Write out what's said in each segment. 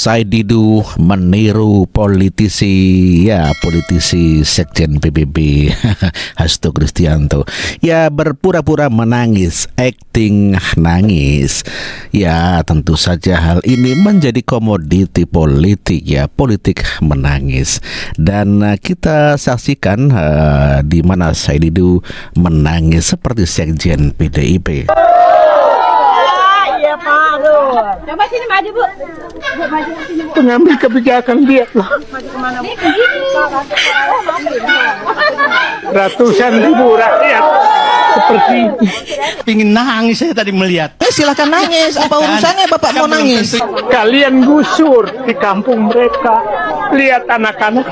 Saididu meniru politisi Sekjen PBB Hasto Kristianto. Ya, berpura-pura menangis, acting nangis. Ya, tentu saja hal ini menjadi komoditi politik, politik menangis. Dan kita saksikan di mana Saididu menangis seperti Sekjen PDIP. Coba sini maju, Bu. Maju sini, Bu. Pengambil kebijakan biarlah. Ratusan ribu rakyat seperti pingin nangis saya tadi melihat. Silakan nangis. Apa urusannya Bapak mau nangis? kalian gusur di kampung mereka. Lihat anak-anak.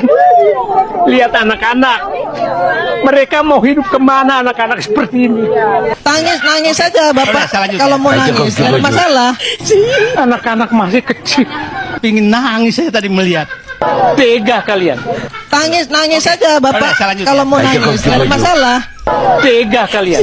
Lihat anak-anak. Mereka mau hidup kemana anak-anak seperti ini? Nangis saja Bapak. Kalau mau nangis, tidak ada masalah. Anak-anak masih kecil. Pingin nangis saya tadi melihat. Tega kalian. Nangis saja Bapak. Kalau mau nangis, tidak ada masalah. Tega kalian.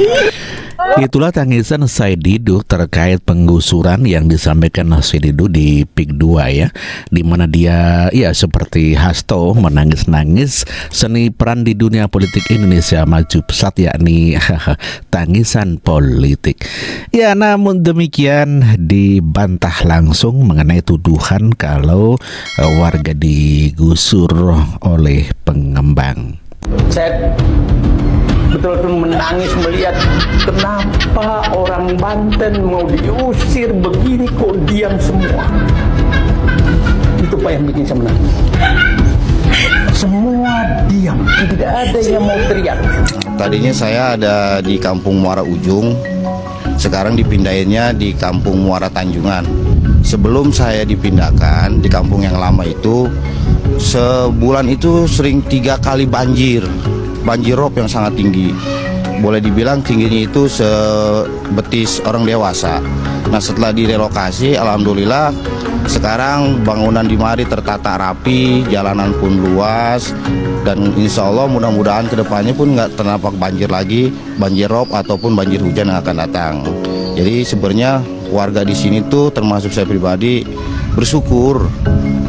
Itulah tangisan Saididu terkait penggusuran yang disampaikan Saididu di PIK 2 di mana dia seperti Hasto menangis-nangis seni peran di dunia politik Indonesia maju pesat, yakni tangisan politik. Ya, namun demikian dibantah langsung mengenai tuduhan kalau warga digusur oleh pengembang. Saya betul-betul menangis melihat kenapa orang Banten mau diusir begini kok diam semua. Itu Pak yang bikin saya menangis. Semua diam, tidak ada yang mau teriak. Tadinya saya ada di Kampung Muara Ujung, sekarang dipindahinnya di Kampung Muara Tanjungan. Sebelum saya dipindahkan di kampung yang lama itu, sebulan itu sering 3 kali banjir rob yang sangat tinggi. Boleh dibilang tingginya itu sebetis orang dewasa. Nah, setelah direlokasi, alhamdulillah sekarang bangunan di mari tertata rapi, jalanan pun luas, dan insya Allah mudah-mudahan kedepannya pun nggak ternampak banjir lagi, banjir rob ataupun banjir hujan yang akan datang. Jadi sebenarnya warga di sini tuh termasuk saya pribadi bersyukur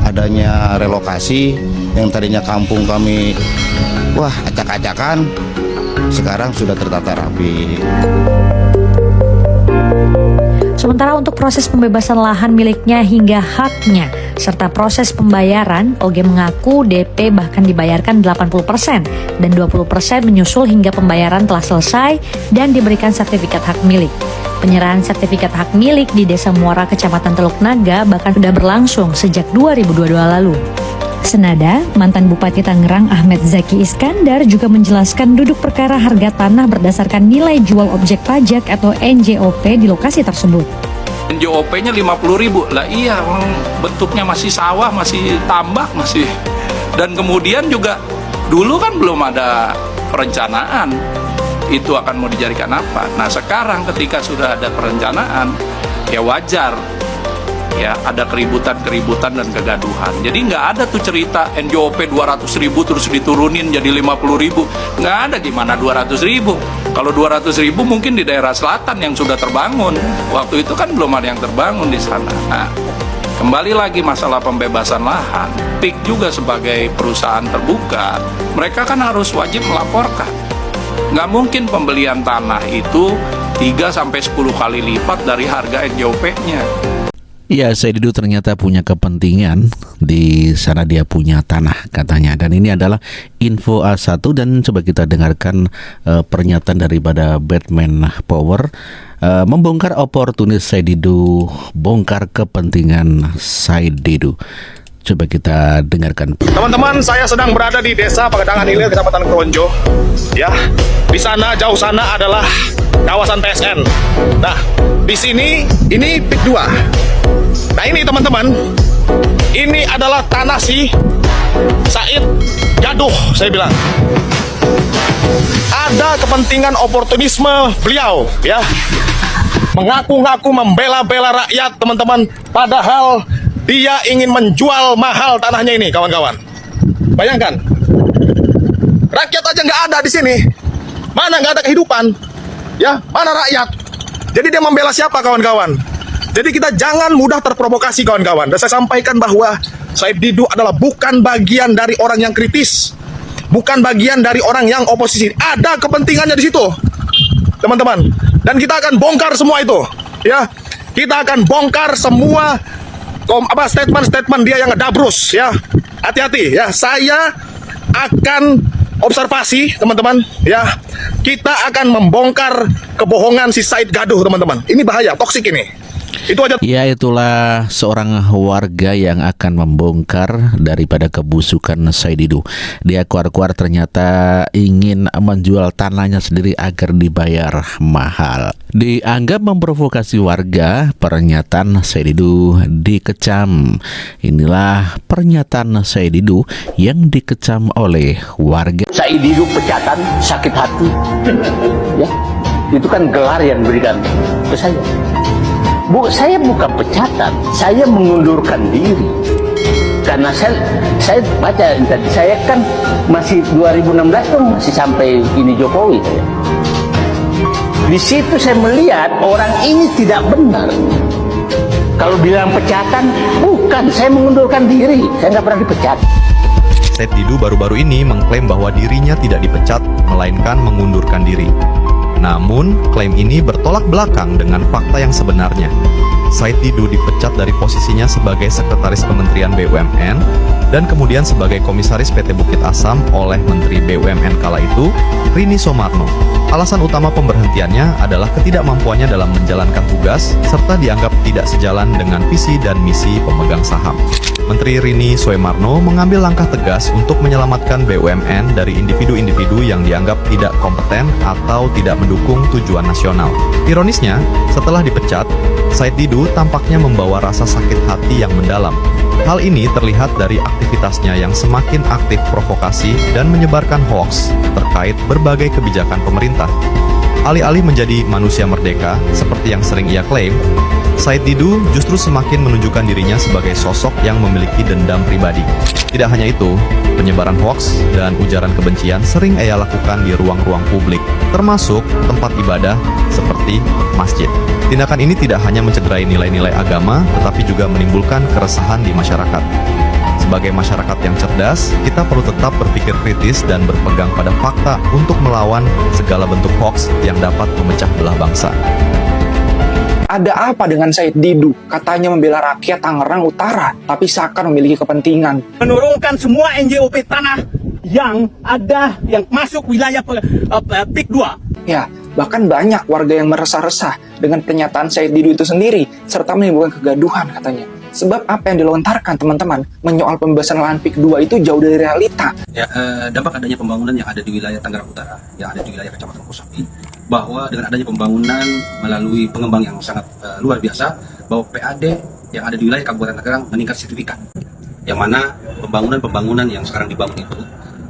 adanya relokasi yang tadinya kampung kami acak-acakan, sekarang sudah tertata rapi. Sementara untuk proses pembebasan lahan miliknya hingga haknya serta proses pembayaran, Oge mengaku DP bahkan dibayarkan 80% dan 20% menyusul hingga pembayaran telah selesai dan diberikan sertifikat hak milik. Penyerahan sertifikat hak milik di Desa Muara, Kecamatan Teluk Naga bahkan sudah berlangsung sejak 2022 lalu. Senada, mantan Bupati Tangerang Ahmed Zaki Iskandar juga menjelaskan duduk perkara harga tanah berdasarkan nilai jual objek pajak atau NJOP di lokasi tersebut. NJOP-nya 50.000, lah iya, bentuknya masih sawah, masih tambak, masih. Dan kemudian juga dulu kan belum ada perencanaan itu akan mau dijadikan apa. Nah, sekarang ketika sudah ada perencanaan, ya wajar ya ada keributan dan kegaduhan. Jadi nggak ada tuh cerita NJOP 200.000 terus diturunin jadi 50.000. Nggak ada, gimana 200.000. Kalau 200.000 mungkin di daerah selatan yang sudah terbangun. Waktu itu kan belum ada yang terbangun di sana. Nah, kembali lagi masalah pembebasan lahan. PIK juga sebagai perusahaan terbuka, mereka kan harus wajib melaporkan. Nggak mungkin pembelian tanah itu 3-10 kali lipat dari harga NJOP-nya. Ya, Saididu ternyata punya kepentingan di sana, dia punya tanah katanya. Dan ini adalah info A1 dan coba kita dengarkan pernyataan daripada Batman Power membongkar oportunis Saididu, bongkar kepentingan Saididu. Coba kita dengarkan. Teman-teman, saya sedang berada di Desa Pagedangan Hilir, Kecamatan Kronjo. Ya, di sana jauh sana adalah kawasan PSN. Nah, di sini ini PIK 2. Nah, ini teman-teman, ini adalah tanah si Said Gaduh, saya bilang. Ada kepentingan oportunisme beliau, ya. Mengaku-ngaku membela-bela rakyat, teman-teman. Padahal dia ingin menjual mahal tanahnya ini, kawan-kawan. Bayangkan, rakyat aja nggak ada di sini. Mana nggak ada kehidupan, ya? Mana rakyat? Jadi dia membela siapa, kawan-kawan? Jadi kita jangan mudah terprovokasi kawan-kawan. Dan saya sampaikan bahwa Said Didu adalah bukan bagian dari orang yang kritis, bukan bagian dari orang yang oposisi. Ada kepentingannya di situ, teman-teman. Dan kita akan bongkar semua itu, ya. Kita akan bongkar semua statement-statement dia yang ngedabrus, ya. Hati-hati, ya. Saya akan observasi, teman-teman, ya. Kita akan membongkar kebohongan si Said Gaduh, teman-teman. Ini bahaya, toksik ini. Itu aja. Ya, itulah seorang warga yang akan membongkar daripada kebusukan Said Didu. Dia keluar-keluar ternyata ingin menjual tanahnya sendiri agar dibayar mahal. Dianggap memprovokasi warga, pernyataan Said Didu dikecam. Inilah pernyataan Said Didu yang dikecam oleh warga. Said Didu pecatan, sakit hati. Ya, itu kan gelar yang diberikan ke saya. Bu, saya bukan pecatan, saya mengundurkan diri. Karena saya baca tadi, saya kan masih 2016 tuh masih sampai ini Jokowi saya. Di situ saya melihat orang ini tidak benar. Kalau bilang pecatan, bukan, saya mengundurkan diri, saya nggak pernah dipecat. Said Didu baru-baru ini mengklaim bahwa dirinya tidak dipecat, melainkan mengundurkan diri. Namun, klaim ini bertolak belakang dengan fakta yang sebenarnya. Said Didu dipecat dari posisinya sebagai Sekretaris Kementerian BUMN dan kemudian sebagai Komisaris PT Bukit Asam oleh Menteri BUMN kala itu, Rini Soemarno. Alasan utama pemberhentiannya adalah ketidakmampuannya dalam menjalankan tugas serta dianggap tidak sejalan dengan visi dan misi pemegang saham. Menteri Rini Soemarno mengambil langkah tegas untuk menyelamatkan BUMN dari individu-individu yang dianggap tidak kompeten atau tidak mendukung tujuan nasional. Ironisnya, setelah dipecat, Said Didu tampaknya membawa rasa sakit hati yang mendalam. Hal ini terlihat dari aktivitasnya yang semakin aktif provokasi dan menyebarkan hoaks terkait berbagai kebijakan pemerintah. Alih-alih menjadi manusia merdeka, seperti yang sering ia klaim, Said Didu justru semakin menunjukkan dirinya sebagai sosok yang memiliki dendam pribadi. Tidak hanya itu, penyebaran hoaks dan ujaran kebencian sering ia lakukan di ruang-ruang publik, termasuk tempat ibadah seperti masjid. Tindakan ini tidak hanya mencederai nilai-nilai agama, tetapi juga menimbulkan keresahan di masyarakat. Sebagai masyarakat yang cerdas, kita perlu tetap berpikir kritis dan berpegang pada fakta untuk melawan segala bentuk hoaks yang dapat memecah belah bangsa. Ada apa dengan Said Didu? Katanya membela rakyat Tangerang Utara, tapi seakan memiliki kepentingan. Menurunkan semua NJOP tanah yang ada yang masuk wilayah PIK 2. Ya, bahkan banyak warga yang meresah-resah dengan pernyataan Said Didu itu sendiri, serta menimbulkan kegaduhan katanya. Sebab apa yang dilontarkan teman-teman menyoal pembebasan lahan PIK 2 itu jauh dari realita. Ya, dampak adanya pembangunan yang ada di wilayah Tangerang Utara, yang ada di wilayah Kecamatan Kosambi, bahwa dengan adanya pembangunan melalui pengembang yang sangat luar biasa, bahwa PAD yang ada di wilayah Kabupaten Tangerang meningkat signifikan. Yang mana pembangunan yang sekarang dibangun itu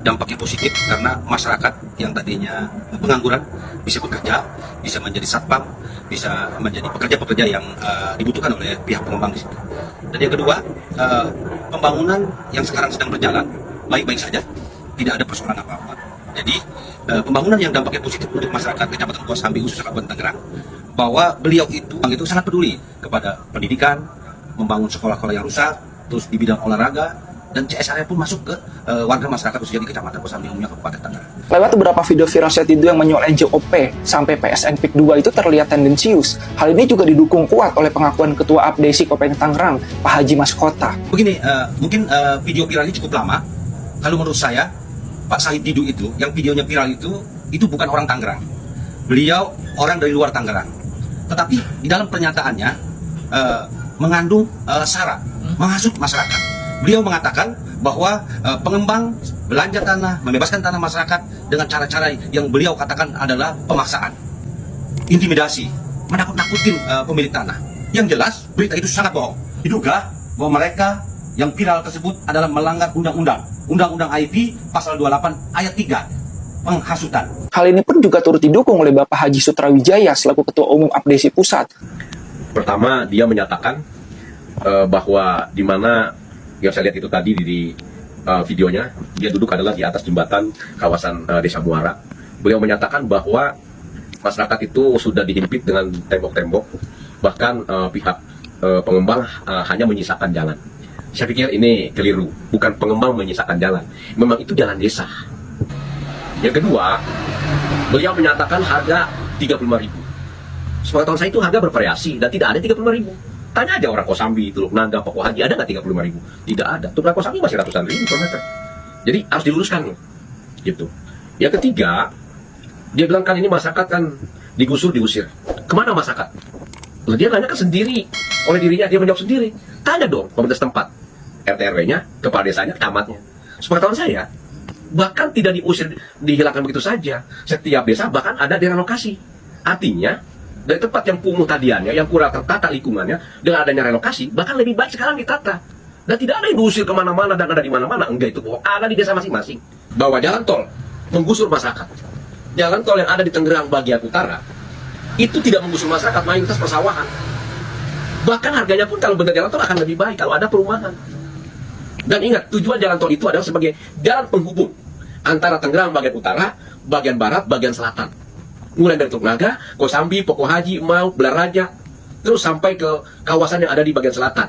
dampaknya positif karena masyarakat yang tadinya pengangguran bisa bekerja, bisa menjadi satpam, bisa menjadi pekerja-pekerja yang dibutuhkan oleh pihak pengembang di situ. Dan yang kedua, pembangunan yang sekarang sedang berjalan baik-baik saja, tidak ada persoalan apa-apa. Jadi pembangunan yang dampaknya positif untuk masyarakat Kecamatan Kosambi khususnya Kabupaten Tangerang, bahwa beliau itu sangat peduli kepada pendidikan, membangun sekolah-sekolah yang rusak, terus di bidang olahraga, dan CSR pun masuk ke warga masyarakat khususnya di Kecamatan Kosambi umumnya Kabupaten Tangerang. Lewat beberapa video viral Said Didu yang menyoal NJOP sampai PSN PIK 2 itu terlihat tendensius. Hal ini juga didukung kuat oleh pengakuan Ketua APDSI Kopeng Tangerang, Pak Haji Maskota. Begini, mungkin video viral ini cukup lama. Kalau menurut saya, Pak Said Didu itu, yang videonya viral itu bukan orang Tangerang. Beliau orang dari luar Tangerang. Tetapi di dalam pernyataannya mengandung sara, menghasut masyarakat. Beliau mengatakan bahwa pengembang belanja tanah, membebaskan tanah masyarakat dengan cara-cara yang beliau katakan adalah pemaksaan, intimidasi, menakut-nakutin pemilik tanah. Yang jelas berita itu sangat bohong. Diduga bahwa mereka yang viral tersebut adalah melanggar Undang-Undang IP Pasal 28 Ayat 3, penghasutan. Hal ini pun juga turut didukung oleh Bapak Haji Sutrawijaya selaku Ketua Umum APDSI Pusat. Pertama, dia menyatakan bahwa di mana yang saya lihat itu tadi di videonya, dia duduk adalah di atas jembatan kawasan Desa Muara. Beliau menyatakan bahwa masyarakat itu sudah dihimpit dengan tembok-tembok, bahkan pihak pengembang hanya menyisakan jalan. Saya pikir ini keliru, bukan pengembang menyisakan jalan, memang itu jalan desa. Yang kedua, beliau menyatakan harga 35.000. Sepengetahuan saya itu harga bervariasi dan tidak ada 35.000. Tanya aja orang Kosambi, Teluk Naga, Pokok Haji, ada nggak 35.000? Tidak ada. Teluk Kosambi masih ratusan ribu per meter. Jadi harus diluruskan, gitu. Yang ketiga, dia bilang kan ini masyarakat kan digusur diusir. Kemana masyarakat? Lalu dia nanya kan sendiri oleh dirinya, dia menjawab sendiri. Tanya dong pemerintah setempat, RT RW-nya, kepala desanya, camatnya. Sepengetahuan saya, bahkan tidak diusir, dihilangkan begitu saja. Setiap desa bahkan ada direlokasi. Artinya dari tempat yang kumuh tadiannya, yang kurang tertata lingkungannya, dengan adanya relokasi, bahkan lebih baik sekarang ditata. Dan tidak ada yang diusir kemana-mana dan ada di mana-mana. Enggak, itu ada di desa masing-masing. Bahwa jalan tol menggusur masyarakat. Jalan tol yang ada di Tangerang bagian utara itu tidak menggusur masyarakat, mayoritas persawahan. Bahkan harganya pun kalau benar jalan tol akan lebih baik kalau ada perumahan. Dan ingat, tujuan jalan tol itu adalah sebagai jalan penghubung antara Tangerang bagian utara, bagian barat, bagian selatan. Mulai dari Teluk Naga, Kosambi, Pokok Haji, Mau, Belaraja, terus sampai ke kawasan yang ada di bagian selatan,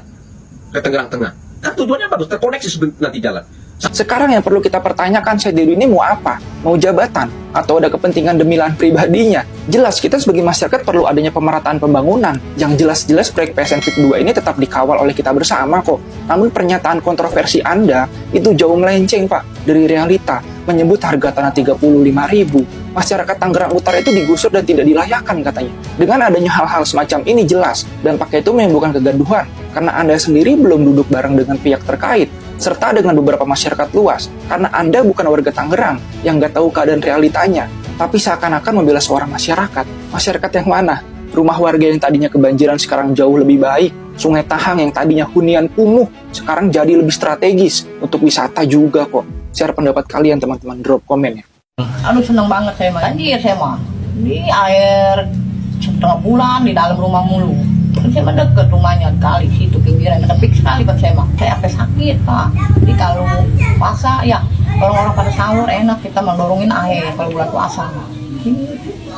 ke Tangerang Tengah. Kan tujuannya bagus, terkoneksi nanti jalan. Sekarang yang perlu kita pertanyakan, Said Didu ini mau apa? Mau jabatan? Atau ada kepentingan demi lahan pribadinya? Jelas kita sebagai masyarakat perlu adanya pemerataan pembangunan. Yang jelas-jelas proyek PSN PIK 2 ini tetap dikawal oleh kita bersama kok. Namun pernyataan kontroversi Anda itu jauh melenceng, Pak, dari realita. Menyebut harga tanah 35.000. Masyarakat Tangerang Utara itu digusur dan tidak dilayakkan katanya. Dengan adanya hal-hal semacam ini jelas, dan pakai itu menimbulkan kegaduhan. Karena Anda sendiri belum duduk bareng dengan pihak terkait, serta dengan beberapa masyarakat luas, karena Anda bukan warga Tangerang yang nggak tahu keadaan realitanya, tapi seakan-akan membela seorang masyarakat. Masyarakat yang mana? Rumah warga yang tadinya kebanjiran sekarang jauh lebih baik. Sungai Tahang yang tadinya hunian kumuh, sekarang jadi lebih strategis untuk wisata juga kok. Share pendapat kalian teman-teman, drop komen ya. Aduh seneng banget saya mah. Banjir saya mah. Di air setengah bulan di dalam rumah mulu. Kan saya mah deket rumahnya kali situ pinggiran, tepik sekali Pak saya mah. Saya sampai sakit Pak. Jadi kalau puasa ya orang-orang pada sahur enak kita mendorongin air kalau bulan puasa.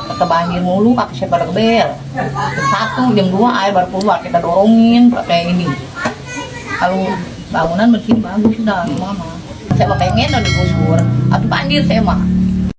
Kata banjir mulu kaki saya pada gebel. Jam 1 jam 2 air baru keluar kita dorongin pakai ini. Kalau bangunan bersih bagus dah mama. Saya mah pengen udah digusur. Atau banjir saya mah.